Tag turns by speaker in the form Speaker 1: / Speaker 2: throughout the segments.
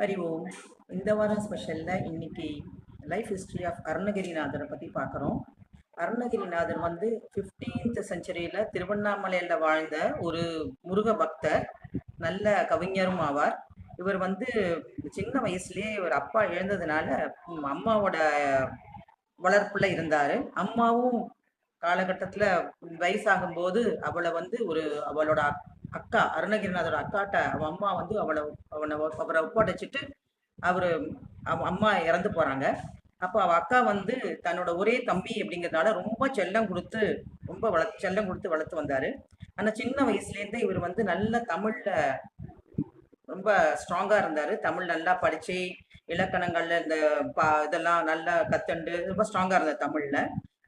Speaker 1: ஹரி ஓம். இந்த வாரம் ஸ்பெஷலில் இன்னைக்கு லைஃப் ஹிஸ்ட்ரி ஆஃப் அருணகிரிநாதரை பற்றி பார்க்குறோம். அருணகிரிநாதர் வந்து 15th செஞ்சுரியில் திருவண்ணாமலையில் வாழ்ந்த ஒரு முருக பக்தர், நல்ல கவிஞரும் ஆவார். இவர் வந்து சின்ன வயசுலேயே இவர் அப்பா இழந்ததுனால அம்மாவோட வளர்ப்புல இருந்தாரு. அம்மாவும் காலகட்டத்துல வயசாகும்போது அவளை வந்து அவளோட அக்கா அருணகிரிநாதோட அக்காட்ட அவ அம்மா வந்து அவரை ஒப்படைச்சிட்டு அவரு அம்மா இறந்து போறாங்க. அப்போ அவ அக்கா வந்து தன்னோட ஒரே தம்பி அப்படிங்கிறதுனால ரொம்ப செல்லம் கொடுத்து ரொம்ப செல்லம் கொடுத்து வளர்த்து வந்தாரு. ஆனா சின்ன வயசுலேருந்தே இவர் வந்து நல்ல தமிழ்ல ரொம்ப ஸ்ட்ராங்கா இருந்தாரு. தமிழ் நல்லா படிச்சு இலக்கணங்கள்ல இந்த இதெல்லாம் நல்லா கத்துண்டு ரொம்ப ஸ்ட்ராங்கா இருந்தார் தமிழ்ல.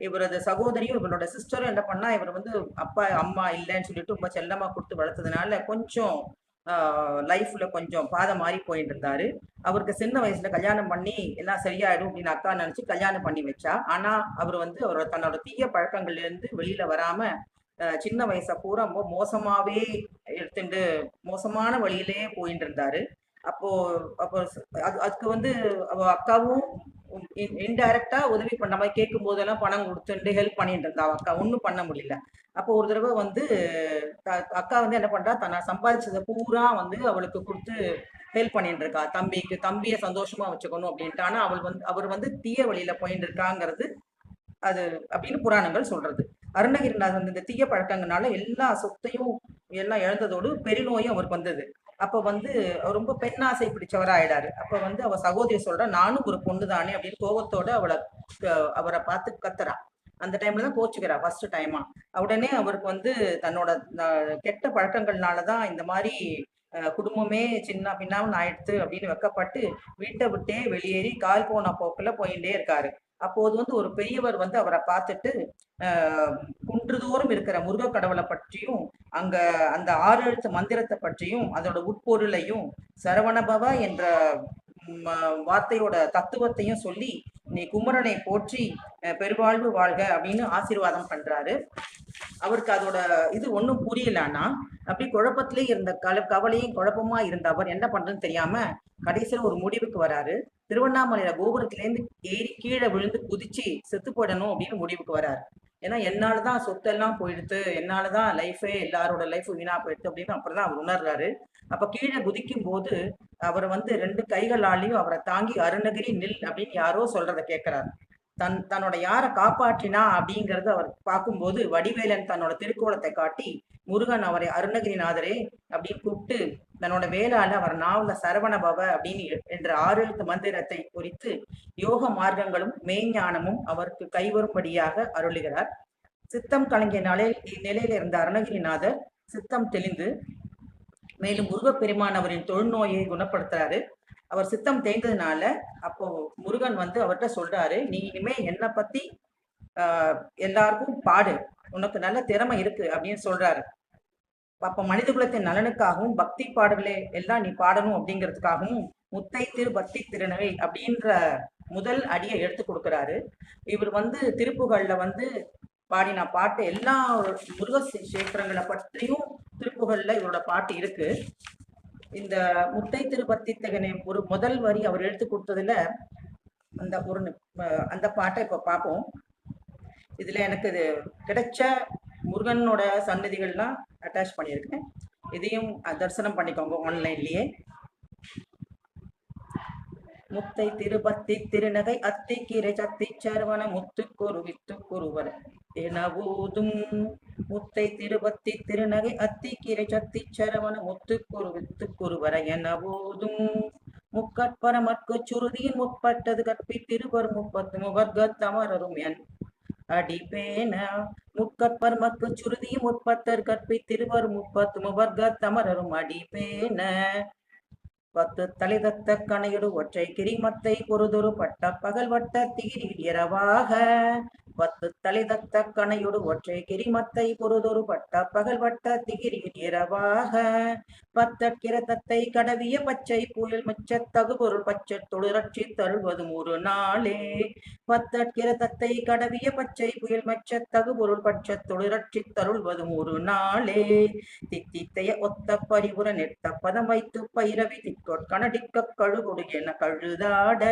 Speaker 1: இவரது சகோதரியும் இவரோட சிஸ்டரும் என்ன பண்ணா, இவர் வந்து அப்பா அம்மா இல்லைன்னு சொல்லிட்டு ரொம்ப செல்லமா கொடுத்து வளர்த்ததுனால கொஞ்சம் லைஃப்ல கொஞ்சம் பாதை மாறி போயிட்டு இருந்தாரு. அவருக்கு சின்ன வயசுல கல்யாணம் பண்ணி எல்லாம் சரியாயிடும் அப்படின்னு அக்கா நினைச்சு கல்யாணம் பண்ணி வச்சா. ஆனா அவர் வந்து தன்னோட தீய பழக்கங்கள்ல இருந்து வெளியில வராம சின்ன வயசை பூரா ரொம்ப மோசமாவே எடுத்துட்டு மோசமான வழியிலேயே போயிட்டு இருந்தாரு. அப்போ அப்போ அதுக்கு வந்து அவ அக்காவும் இன்டைரக்டா உதவி பண்ண மாதிரி கேட்கும் போதெல்லாம் பணம் கொடுத்துட்டு ஹெல்ப் பண்ணிட்டு இருந்தா. அவ அக்கா ஒன்றும் பண்ண முடியல. அப்போ ஒரு தடவை வந்து அக்கா வந்து என்ன பண்றா, தன்னை சம்பாதிச்சதை பூரா வந்து அவளுக்கு கொடுத்து ஹெல்ப் பண்ணிட்டு இருக்கா. தம்பியை சந்தோஷமா வச்சுக்கணும் அப்படின்ட்டு. ஆனா அவர் வந்து தீய வழியில போயிட்டு இருக்காங்கிறது அது அப்படின்னு புராணங்கள் சொல்றது. அருணகிரிநாதர் வந்து இந்த தீய பழக்கங்கனால எல்லா சொத்தையும் எல்லாம் இழந்ததோடு பெருநோயும் அவருக்கு வந்தது. அப்ப வந்து அவர் ரொம்ப பெண்ணாசை பிடிச்சவரா ஆயிடாரு. அப்ப வந்து அவ சகோதரி சொல்றா, நானும் ஒரு பொண்ணு தானே அப்படின்னு கோபத்தோட அவரை பார்த்து கத்துறா. அந்த டைம்ல தான் கோச்சுக்கிறா ஃபர்ஸ்ட் டைமா. உடனே அவருக்கு வந்து தன்னோட கெட்ட பழக்கங்கள்னாலதான் இந்த மாதிரி குடும்பமே சின்ன பின்னாவும் ஆயிடுத்து அப்படின்னு வெக்கப்பட்டு வீட்டை விட்டே வெளியேறி கால் போன போக்குல போயிட்டே இருக்காரு. அப்போது வந்து ஒரு பெரியவர் வந்து அவரை பார்த்துட்டு குன்றுதோறும் இருக்கிற முருக கடவுளை பற்றியும் அங்க அந்த 6 எழுத்து மந்திரத்தை பற்றியும் அதோட உட்பொருளையும் சரவணபவ என்ற வார்த்தையோட தத்துவத்தையும் சொல்லி நீ குமரனை போற்றி பெருவாழ்வு வாழ்க அப்படின்னு ஆசீர்வாதம் பண்றாரு. அவருக்கு அதோட இது ஒன்றும் புரியலன்னா அப்படி குழப்பத்திலே இருந்த கவலையும் குழப்பமா இருந்த அவர் என்ன பண்றதுன்னு தெரியாம கடைசியில ஒரு முடிவுக்கு வராரு. திருவண்ணாமலையில கோபுரத்திலேருந்து ஏறி கீழே விழுந்து குதிச்சு செத்து போயிடணும் அப்படின்னு முடிவுக்கு வராரு. ஏன்னா என்னாலதான் சொத்தெல்லாம் போயிடுத்து, என்னாலதான் லைஃபே எல்லாரோட லைஃப் வீணா போயிடுது அப்படின்னு அப்புறம் அவர் உணர்றாரு. அப்ப கீழே குதிக்கும் போது அவர் வந்து 2 கைகளாலையும் அவரை தாங்கி அருணகிரி நில் அப்படின்னு யாரோ சொல்றதை கேட்கிறாரு. தன்னோட யாரை காப்பாற்றினா அப்படிங்கறத அவர் பார்க்கும்போது வடிவேலன் தன்னோட திருக்கோலத்தை காட்டி முருகன் அவரை அருணகிரிநாதரே அப்படின்னு கூப்பிட்டு தன்னோட வேளால அவர் நாவல சரவண பவ அப்படின்னு என்ற 6 எழுத்து மந்திரத்தை குறித்து யோக மார்க்கங்களும் மெய்ஞானமும் அவருக்கு கைவரும்படியாக அருளுகிறார். சித்தம் கலங்கிய நிலையில இருந்த அருணகிரிநாதர் சித்தம் தெளிந்து மேலும் முருகப்பெருமான் அவரின் தொழுநோயை குணப்படுத்துறாரு. அவர் சித்தம் தேய்ந்ததுனால அப்போ முருகன் வந்து அவர்கிட்ட சொல்றாரு, நீ இனிமே என்னை பத்தி எல்லாருக்கும் பாடு, உனக்கு நல்ல திறமை இருக்கு அப்படின்னு சொல்றாரு. அப்ப மனித குலத்தின் நலனுக்காகவும் பக்தி பாடல்களை எல்லாம் நீ பாடணும் அப்படிங்கிறதுக்காகவும் முத்தை திரு பக்தி திருநகை அப்படின்ற முதல் அடியை எடுத்து கொடுக்கிறாரு. இவர் வந்து திருப்புகள்ல வந்து பாடின பாட்டு எல்லா முருக சேத்திரங்களை பற்றியும் திருப்புகள்ல இவரோட பாட்டு இருக்கு. இந்த முத்தை திருப்பத்தி தகனை ஒரு முதல் வரி அவர் எடுத்து கொடுத்ததுல அந்த பாட்டை இப்ப பார்ப்போம். இதுல எனக்கு இது கிடைச்ச முருகனோட சன்னதிகள்லாம் அட்டாச் பண்ணியிருக்கேன். இதையும் தரிசனம் பண்ணிக்கோங்க ஆன்லைன்லயே. முத்தை திருப்பத்தி திருநகை அத்திக்கீரை சத்தி சரவண முத்துக்குரு வித்துக்குருவர் எனவோதும் முத்தை திருப்பத்தி திருநகை அத்திக்கீரை சத்தி சரவண முத்துக்குரு வித்துக்குருவர எனவோதும் முக்கட்பரமற்கு சுருதியின் முற்பட்டது கற்பி திருவர் 30 முவர்க்கத்தமரரும் என் அடிப்பேன முக்கட்பரமற்கு சுருதியும் முற்பட்டர் கற்பி திருவர் 30 முவர்க்கத்தமரரும் அடிப்பேன 10 தலைதத்த கணையொடு ஒற்றை கிரிமத்தை பொறுதொரு பட்ட பகல் வட்ட தீரில் இரவாக பத்து தலை தத்த கணையொடு ஒற்றை கிரிமத்தை பொறுதொரு பட்ட பகல் வட்ட திகிரியின் இரவாக பத்தற்கிற தத்தை கடவிய பச்சை புயல் மிச்ச தகுபொருள் பச்சை தொழிறற்றி தருவதும் ஒரு நாளே பத்தற்கிற தத்தை கடவிய பச்சை புயல் மச்ச தகுபொருள் பச்சை தொழிறற்றி தருள்வதும் ஒரு நாளே தித்தித்தைய ஒத்த பரிபுற நெட்ட பதம் வைத்து பைரவி திக்கொட் கணடிக்க கழுகுடு என கழுதாட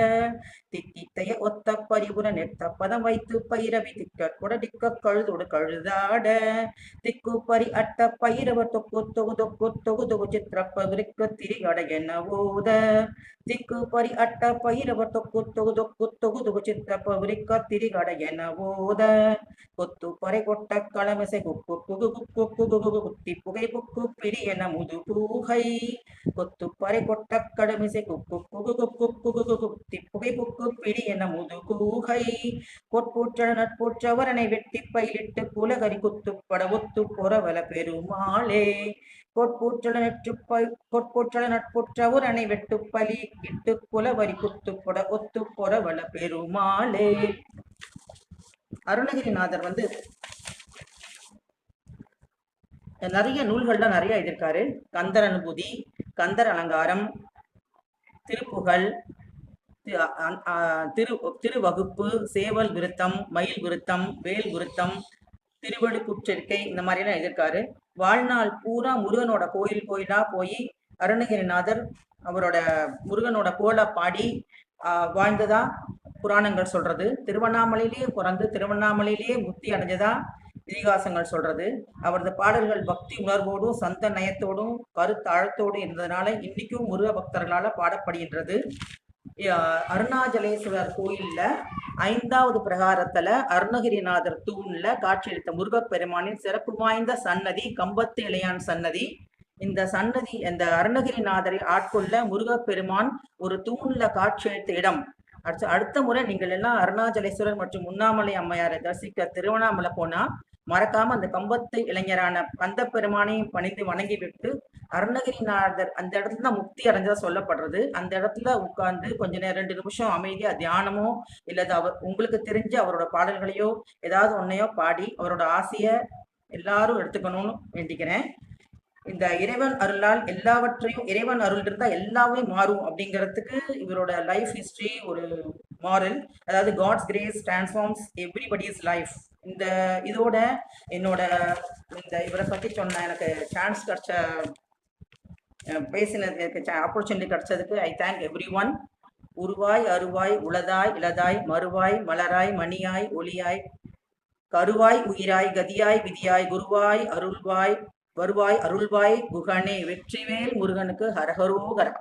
Speaker 1: தித்தித்தைய ஒத்த பரிபுற நெட்ட பதம் வைத்து பைரவி திக்க குடடிக்க கழுதோடு கழுதாட திக்கு பரி அட்ட பைரவ தொக்கு தொகு தொக்கு தொகு தொகு சித்திரப்பவிற்கு திரிகட என ஓத திக்கு பரி அட்ட பைரவ தொக்கு தொகு தொக்கு தொகு தொகு சித்திரப்பவிற்கு திரிகட என ஓத கொத்து பறை கொட்ட களமிசை குக்கு குகு குக்கு குகு குகு குத்தி புகை புக்கு பிடி என முது பூகை கொத்து பறை கொட்ட களமிசை குக்கு குகு குக்கு குகு குகு குத்தி புகை புக்கு பிடி என முது கூகை பொற்பூற்ற நட்பூற்றவரனை வெட்டி பயிலிட்டு புலகரி குத்துப்பட ஒத்து பொறவல பெருமாளே பொற்பூற்றல நட்புற்றவரனை வெட்டு பலி இட்டு புலவரி குத்துப்பட ஒத்து பொறவல பெருமாளே. அருணகிரிநாதர் வந்து நிறைய நூல்கள்லாம் நிறைய எழுதியிருக்காரு. கந்தர் அனுபூதி, கந்தர் அலங்காரம், திருப்புகழ், திருவகுப்பு, சேவல் விருத்தம், மயில் விருத்தம், வேல் விருத்தம், திருவழுக்குற்றெருக்கை, இந்த மாதிரிலாம் எழுதியிருக்காரு. வாழ்நாள் பூரா முருகனோட கோயிலா போய் அருணகிரிநாதர் அவரோட முருகனோட புகழை பாடி வாழ்ந்ததா புராணங்கள் சொல்றது. திருவண்ணாமலையிலேயே பிறந்து திருவண்ணாமலையிலேயே முக்தி அடைஞ்சதா இதிகாசங்கள் சொல்றது. அவரது பாடல்கள் பக்தி உணர்வோடும் சந்த நயத்தோடும் கருத்தாழத்தோடும் இருந்ததுனால இன்னைக்கும் முருக பக்தர்களால பாடப்படுகின்றது. அருணாச்சலேஸ்வரர் கோயில்ல 5வது பிரகாரத்துல அருணகிரிநாதர் தூண்ல காட்சியளித்த முருகப்பெருமானின் சிறப்பு வாய்ந்த சன்னதி கம்பத்து இளையான் சன்னதி. இந்த சன்னதி இந்த அருணகிரிநாதரை ஆட்கொள்ள முருகப்பெருமான் ஒரு தூண்ல காட்சியளித்த இடம். அடுத்த முறை நீங்கள் எல்லாம் அருணாச்சலேஸ்வரர் மற்றும் உண்ணாமலை அம்மையாரை தரிசிக்க திருவண்ணாமலை போனா மறக்காம அந்த கம்பத்து இளைஞரான கந்த பெருமானையும் பணிந்து வணங்கி விட்டு அருணகிரிநாதர் அந்த இடத்துல தான் முக்தி அடைஞ்சதா சொல்லப்படுறது. அந்த இடத்துல உட்கார்ந்து கொஞ்ச நேரம் 2 நிமிஷம் அமைதியா தியானமோ இல்லது உங்களுக்கு தெரிஞ்ச அவரோட பாடல்களையோ ஏதாவது ஒன்னையோ பாடி அவரோட ஆசைய எல்லாரும் எடுத்துக்கணும்னு வேண்டிக்கிறேன். இந்த இறைவன் அருளால் எல்லாவற்றையும் இறைவன் அருள் இருந்தா எல்லாமே மாறும் அப்படிங்கிறதுக்கு இவரோட லைஃப் ஹிஸ்டரி ஒரு மாரல். அதாவது God's grace transforms everybody's life. இந்த இதோட என்னோட இந்த இவரை பத்தி சொன்ன எனக்கு சான்ஸ் கிடைச்ச பேசினதுக்கு ஆப்பர்ச்சுனிட்டி கிடைச்சதுக்கு ஐ தேங்க் எவ்ரி ஒன். உருவாய் அருவாய் உளதாய் இளதாய் மறுவாய் மலராய் மணியாய் ஒளியாய் கருவாய் உயிராய் கதியாய் விதியாய் குருவாய் அருள்வாய் வருவாய் அருள்வாய் குகனே. வெற்றிவேல் முருகனுக்கு ஹரஹரோகரா.